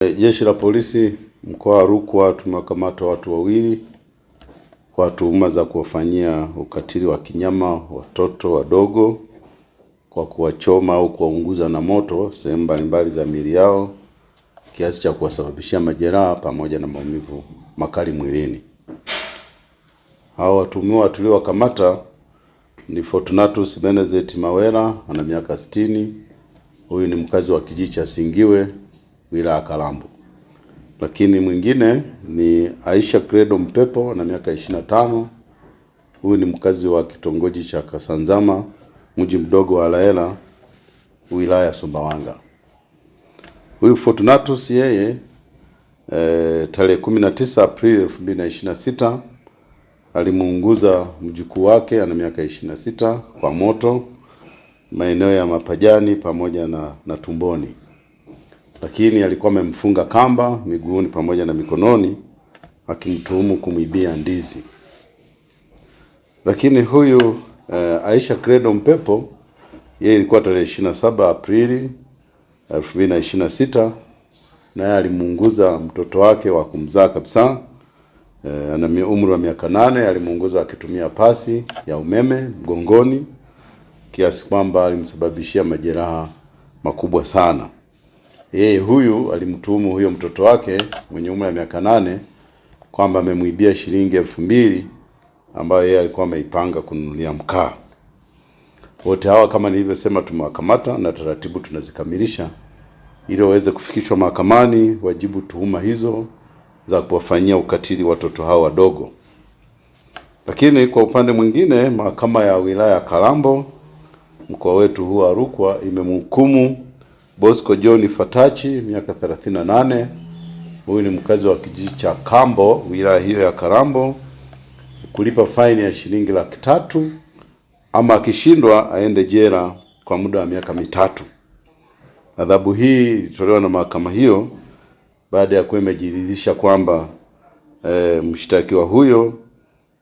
Jeshi la Polisi mkoa wa Rukwa tumewakamata watu wawili kwa tuhuma za kuwafanyia ukatili wa kinyama watoto wadogo kwa kuwachoma au kuwaunguza na moto sehemu mbalimbali za miili yao kiasi cha kuwasababishia majeraha pamoja na maumivu makali mwilini. Hao watuhumiwa tuliowakamata ni Fortunatus Benezet Mawela, ana miaka 60. Huyu ni mkazi wa kijiji cha Singiwe, wilaya ya Kalambo. Lakini mwingine ni Aisha Credo Mpepo, na miaka 25. Huyu ni mkazi wa kitongoji cha Kasanzama, mji mdogo wa Laela, wilaya ya Sumbawanga. Huyu Fortunatus yeye tarehe 19 Aprili 2026 alimuunguza mjukuu wake, ana miaka 26, kwa moto maeneo ya mapajani pamoja na tumboni. Lakini alikuwa amemfunga kamba miguuni pamoja na mikononi, akimtuhumu kumwibia ndizi. Lakini huyu Aisha Credo Mpepo yeye ilikuwa tarehe 27 Aprili 2026, naye alimuunguza mtoto wake wa kumzaa kabisa, ana umri wa miaka 8. Alimuunguza akitumia pasi ya umeme mgongoni kiasi kwamba alimsababishia majeraha makubwa sana. Yeye huyu alimtuhumu huyo mtoto wake mwenye umri wa miaka 8 kwamba amemwibia shilingi 2000 ambayo yeye alikuwa ameipanga kununulia mkaa. Wote hawa kama nilivyosema tumewakamata na taratibu tunazikamilisha ili waweze kufikishwa mahakamani wajibu tuhuma hizo za kuwafanyia ukatili watoto hao wadogo. Lakini kwa upande mwingine, mahakama ya wilaya ya Kalambo mkoa wetu huu wa Rukwa imemhukumu Bosco John Fatachi, miaka 38. Huyu ni mkazi wa kijiji cha Kambo, wilaya hiyo ya Kalambo, kulipa faini ya shilingi 300,000 ama akishindwa aende jela kwa muda wa miaka 3. Adhabu hii ilitolewa na mahakama hiyo baada ya kuwa imejiridhisha kwamba mshtakiwa huyo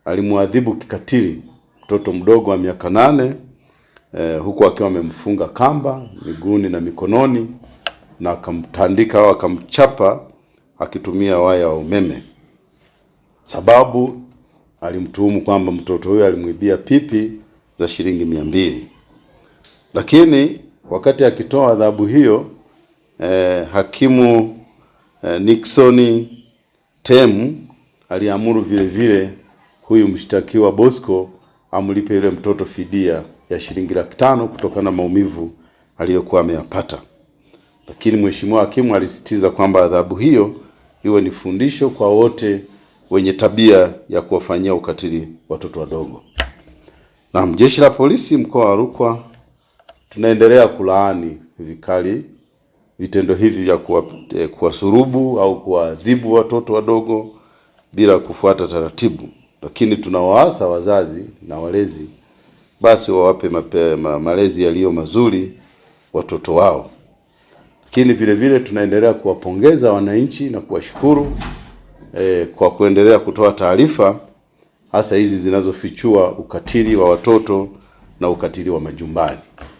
alimwadhibu kikatili mtoto mdogo wa miaka 8 huku akiwa amemfunga kamba miguuni na mikononi na akamtandika au akamchapa akitumia waya wa umeme. Sababu alimtuhumu kwamba mtoto huyo alimwibia pipi za shilingi 200. Lakini wakati akitoa adhabu hiyo hakimu Nixon Temu aliamuru vile vile huyu mshtakiwa Bosco amlipe yule mtoto fidia ya shilingi 500,000 kutokana na maumivu aliyokuwa ameyapata. Lakini mheshimiwa hakimu alisisitiza kwamba adhabu hiyo iwe ni fundisho kwa wote wenye tabia ya kuwafanyia ukatili watoto wadogo. Na Jeshi la Polisi mkoa wa Rukwa tunaendelea kulaani vikali vitendo hivi vya kuwasurubu au kuadhibu watoto wadogo bila kufuata taratibu. Lakini tunawaasa wazazi na walezi basi wawape malezi yaliyo mazuri watoto wao. Lakini vile vile tunaendelea kuwapongeza wananchi na kuwashukuru kwa kuendelea kutoa taarifa hasa hizi zinazofichua ukatili wa watoto na ukatili wa majumbani.